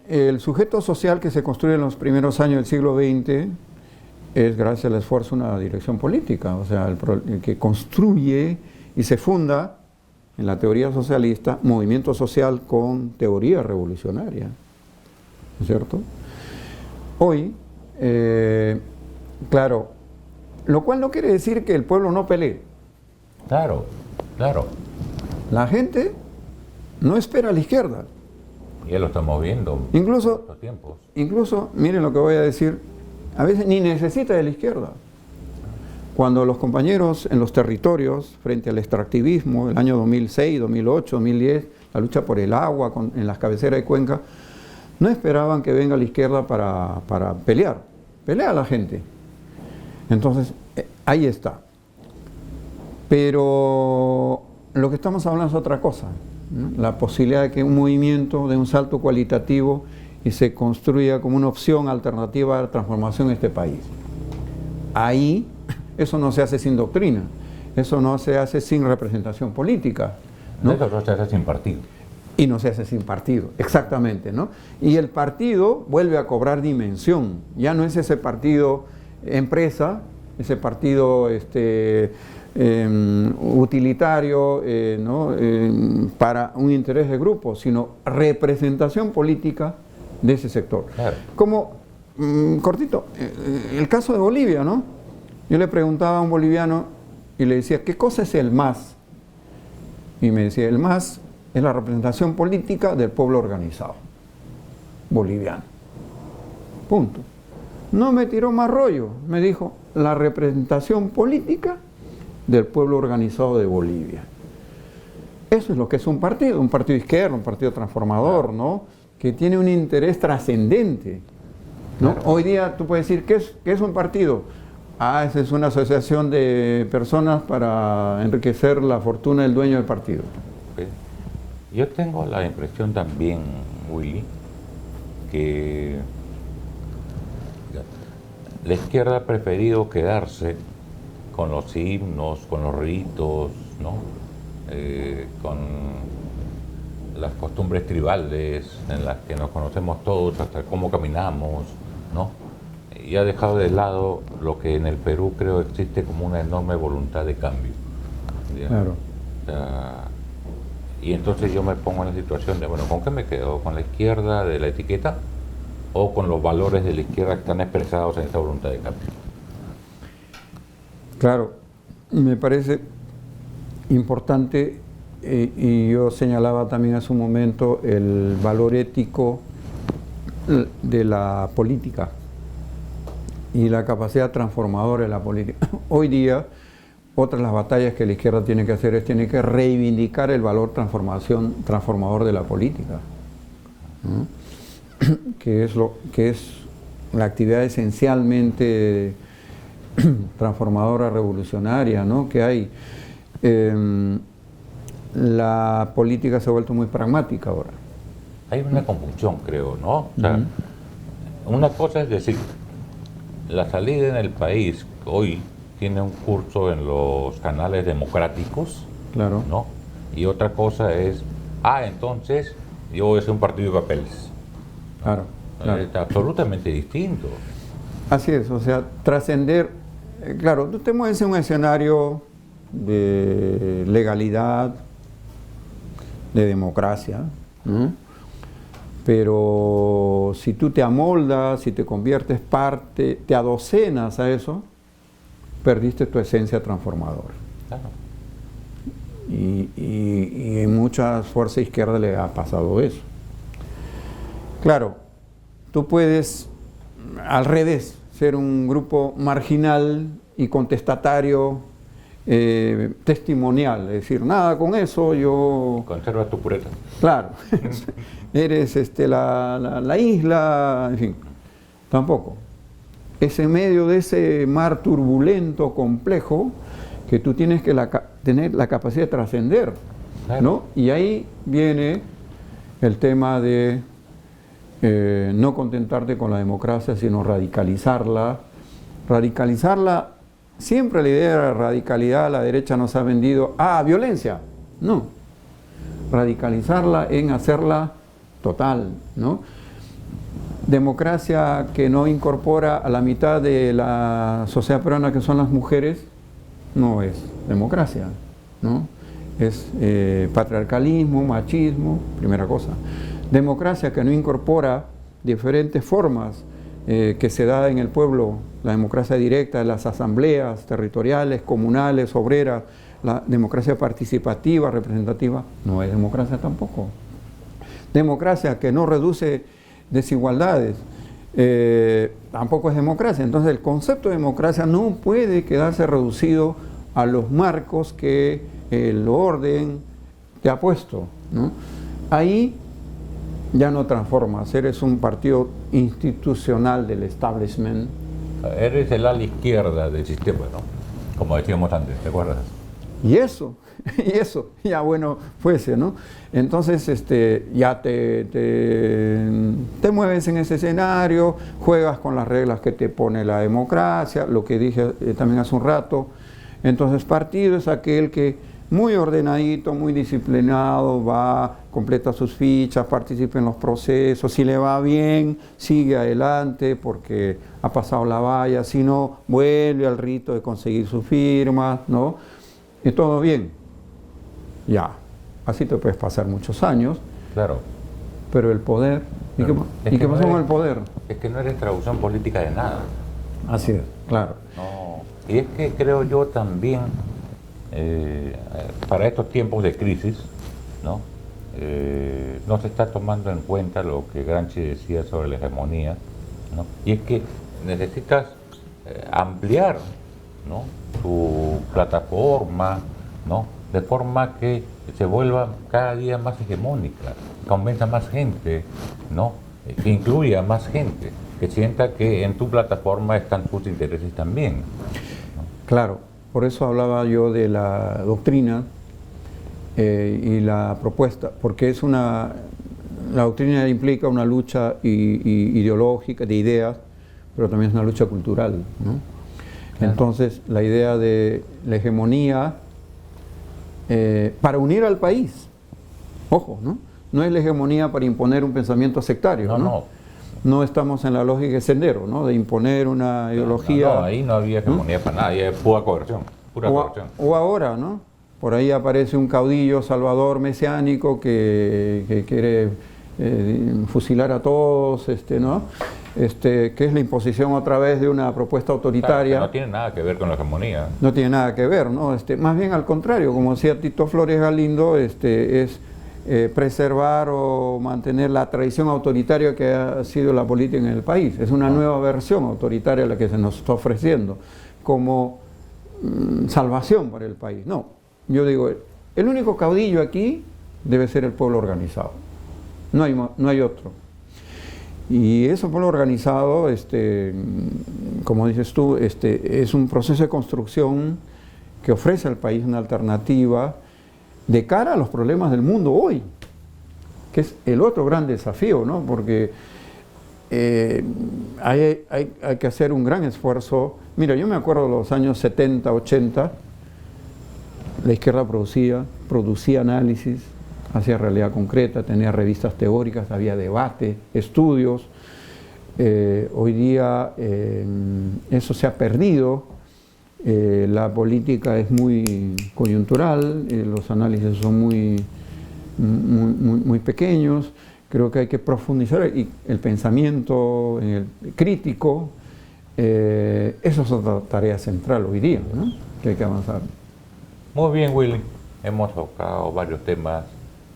B: el sujeto social que se construye en los primeros años del siglo XX es gracias al esfuerzo de una dirección política, o sea, el que construye y se funda en la teoría socialista, movimiento social con teoría revolucionaria, ¿no es cierto? Hoy, claro, lo cual no quiere decir que el pueblo no pelee.
A: Claro, claro.
B: La gente no espera a la izquierda.
A: Ya lo estamos viendo
B: Incluso,
A: en estos tiempos.
B: incluso, miren lo que voy a decir, a veces ni necesita de la izquierda. Cuando los compañeros en los territorios, frente al extractivismo, el año 2006, 2008, 2010, la lucha por el agua en las cabeceras de cuenca, no esperaban que venga la izquierda para pelear. Pelea a la gente. Entonces, ahí está. Pero lo que estamos hablando es otra cosa, ¿no? La posibilidad de que un movimiento dé un salto cualitativo y se construya como una opción alternativa a la transformación en este país. Ahí, eso no se hace sin doctrina, eso no se hace sin representación política, ¿no?
A: Eso no se hace sin partido.
B: Y no se hace sin partido, exactamente, ¿no? Y el partido vuelve a cobrar dimensión, ya no es ese partido empresa, ese partido utilitario, ¿no? Para un interés de grupo, sino representación política de ese sector.
A: Claro.
B: Como, cortito, el caso de Bolivia, ¿no? Yo le preguntaba a un boliviano y le decía, ¿qué cosa es el MAS? Y me decía, el MAS es la representación política del pueblo organizado boliviano. Punto. No me tiró más rollo, me dijo, la representación política del pueblo organizado de Bolivia. Eso es lo que es un partido izquierdo, un partido transformador, ¿no? Que tiene un interés trascendente, ¿no?
A: Claro.
B: Hoy día tú puedes decir, ¿qué es un partido? Esa es una asociación de personas para enriquecer la fortuna del dueño del partido.
A: Okay. Yo tengo la impresión también, Willy, que la izquierda ha preferido quedarse con los himnos, con los ritos, ¿no? Con las costumbres tribales en las que nos conocemos todos, hasta cómo caminamos, ¿no? Y ha dejado de lado lo que en el Perú creo existe como una enorme voluntad de cambio. ¿Ya?
B: Claro.
A: Y entonces yo me pongo en la situación de, bueno, ¿con qué me quedo? ¿Con la izquierda de la etiqueta o con los valores de la izquierda que están expresados en esta voluntad de cambio?
B: Claro, me parece importante y yo señalaba también hace un momento el valor ético de la política y la capacidad transformadora de la política. Hoy día, otra de las batallas que la izquierda tiene que hacer es tiene que reivindicar el valor transformador de la política, ¿no? que es la actividad esencialmente transformadora, revolucionaria, ¿no? que hay. La política se ha vuelto muy pragmática ahora.
A: hay una confusión, creo, ¿no? O sea, una cosa es decir, la salida en el país hoy tiene un curso en los canales democráticos,
B: Claro.
A: ¿no? Y otra cosa es, entonces yo voy a hacer un partido de papeles.
B: Claro, claro.
A: Es absolutamente distinto.
B: Así es, o sea, trascender, claro, tú te mueves en un escenario de legalidad, de democracia, ¿no? Pero si tú te amoldas, si te conviertes parte, te adocenas a eso, perdiste tu esencia transformadora.
A: Claro.
B: Y en muchas fuerzas izquierdas le ha pasado eso. Claro, tú puedes, al revés, ser un grupo marginal y contestatario, testimonial, es decir, nada con eso, yo...
A: Conserva tu pureza.
B: Claro, eres la isla, en fin, tampoco. Es en medio de ese mar turbulento, complejo, que tú tienes que tener la capacidad de trascender,
A: Claro.
B: ¿no? Y ahí viene el tema de no contentarte con la democracia, sino radicalizarla. Radicalizarla, siempre la idea de la radicalidad, la derecha nos ha vendido, violencia. No, radicalizarla en hacerla total, ¿no? Democracia que no incorpora a la mitad de la sociedad peruana, que son las mujeres, no es democracia, ¿no? Es patriarcalismo, machismo, primera cosa. Democracia que no incorpora diferentes formas que se da en el pueblo, la democracia directa, las asambleas territoriales, comunales, obreras, la democracia participativa, representativa, no es democracia tampoco. Democracia que no reduce desigualdades, tampoco es democracia. Entonces el concepto de democracia no puede quedarse reducido a los marcos que el orden te ha puesto, ¿no? Ahí ya no transformas, eres un partido institucional del establishment.
A: Eres el ala izquierda del sistema, ¿no? Como decíamos antes, ¿te acuerdas?
B: Y eso, ya bueno fuese, ¿no? Entonces ya te mueves en ese escenario, juegas con las reglas que te pone la democracia, lo que dije también hace un rato. Entonces partido es aquel que muy ordenadito, muy disciplinado, va, completa sus fichas, participa en los procesos, si le va bien, sigue adelante porque ha pasado la valla, si no, vuelve al rito de conseguir su firma, ¿no? Y todo bien. Ya, así te puedes pasar muchos años.
A: Claro.
B: Pero el poder, ¿y qué pasó con el poder?
A: Es que no eres traducción política de nada.
B: Así es, claro.
A: No. Y es que creo yo también, para estos tiempos de crisis, ¿no? No se está tomando en cuenta lo que Gramsci decía sobre la hegemonía, ¿no? Y es que necesitas ampliar, ¿no? Tu plataforma, ¿no? De forma que se vuelva cada día más hegemónica, que convenza a más gente, ¿no? Que incluya a más gente, que sienta que en tu plataforma están sus intereses también, ¿no?
B: Claro, por eso hablaba yo de la doctrina y la propuesta, porque es la doctrina implica una lucha ideológica, de ideas, pero también es una lucha cultural, ¿no? Claro. Entonces, la idea de la hegemonía para unir al país, ojo, ¿no? No es la hegemonía para imponer un pensamiento sectario, ¿no? No estamos en la lógica de Sendero, ¿no? De imponer una ideología.
A: No, ahí no había hegemonía para nadie, es pura coerción.
B: O ahora, ¿no? Por ahí aparece un caudillo salvador mesiánico que quiere fusilar a todos, ¿no? Que es la imposición a través de una propuesta autoritaria.
A: Claro, no tiene nada que ver con la hegemonía.
B: No tiene nada que ver, ¿no? Más bien al contrario, como decía Tito Flores Galindo, es preservar o mantener la tradición autoritaria que ha sido la política en el país. Es una nueva versión autoritaria la que se nos está ofreciendo como salvación para el país. No, yo digo, el único caudillo aquí debe ser el pueblo organizado. No hay otro. Y ese pueblo organizado, como dices tú, es un proceso de construcción que ofrece al país una alternativa de cara a los problemas del mundo hoy. que es el otro gran desafío, ¿no? Porque hay que hacer un gran esfuerzo. Mira, yo me acuerdo de los años 70, 80, la izquierda producía análisis, hacía realidad concreta, tenía revistas teóricas, había debate, estudios. Hoy día eso se ha perdido, la política es muy coyuntural, los análisis son muy pequeños. Creo que hay que profundizar y el pensamiento crítico, eso es otra tarea central hoy día, ¿no? Que hay que avanzar.
A: Muy bien, Willy. Hemos tocado varios temas,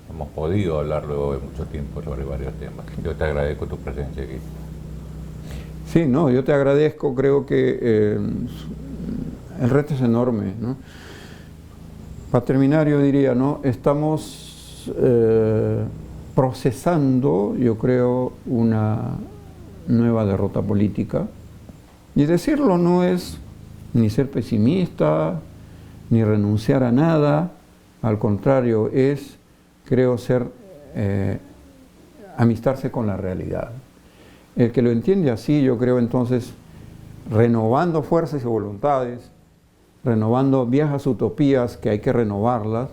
A: hemos podido hablar luego de mucho tiempo sobre varios temas. Yo te agradezco tu presencia aquí.
B: Sí, no, yo te agradezco, creo que el reto es enorme, ¿no? Para terminar yo diría, ¿no? Estamos procesando, yo creo, una nueva derrota política. Y decirlo no es ni ser pesimista, ni renunciar a nada, al contrario, es, creo, amistarse con la realidad. El que lo entiende así, yo creo entonces, renovando fuerzas y voluntades, renovando viejas utopías que hay que renovarlas,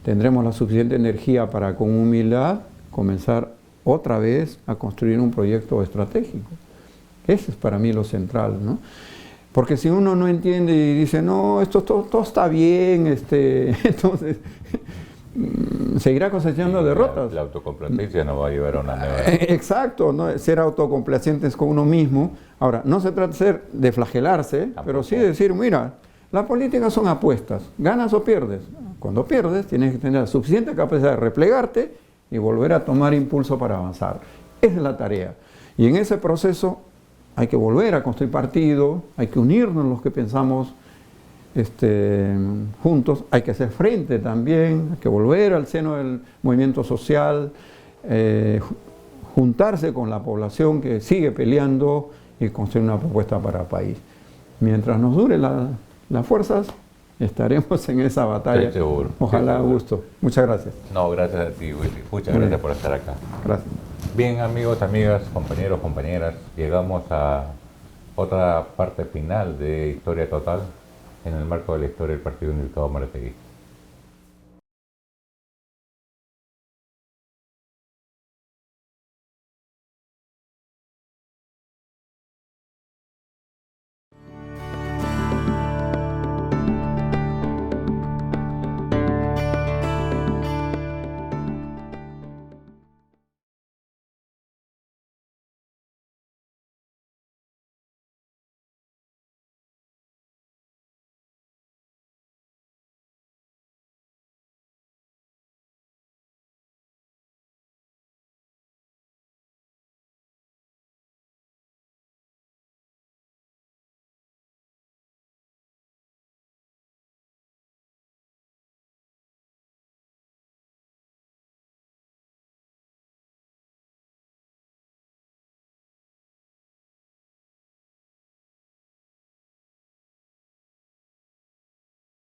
B: tendremos la suficiente energía para con humildad comenzar otra vez a construir un proyecto estratégico. Ese es para mí lo central, ¿no? Porque si uno no entiende y dice, no, esto todo está bien, entonces seguirá cosechando derrotas.
A: La autocomplacencia no va a llevar a una nueva...
B: Exacto, ¿no? Ser autocomplacientes con uno mismo. Ahora, no se trata de flagelarse, tampoco. Pero sí decir, mira, las políticas son apuestas, ganas o pierdes. Cuando pierdes, tienes que tener la suficiente capacidad de replegarte y volver a tomar impulso para avanzar. Esa es la tarea. Y en ese proceso hay que volver a construir partido, hay que unirnos los que pensamos juntos, hay que hacer frente también, hay que volver al seno del movimiento social, juntarse con la población que sigue peleando y construir una propuesta para el país. Mientras nos dure las fuerzas, estaremos en esa batalla.
A: Sí, seguro.
B: Ojalá,
A: sí,
B: Augusto. Muchas gracias.
A: No, gracias a ti, Willy. Muchas gracias por estar acá.
B: Gracias.
A: Bien, amigos, amigas, compañeros, compañeras, llegamos a otra parte final de Historia Total en el marco de la historia del Partido Unificado Marateguí.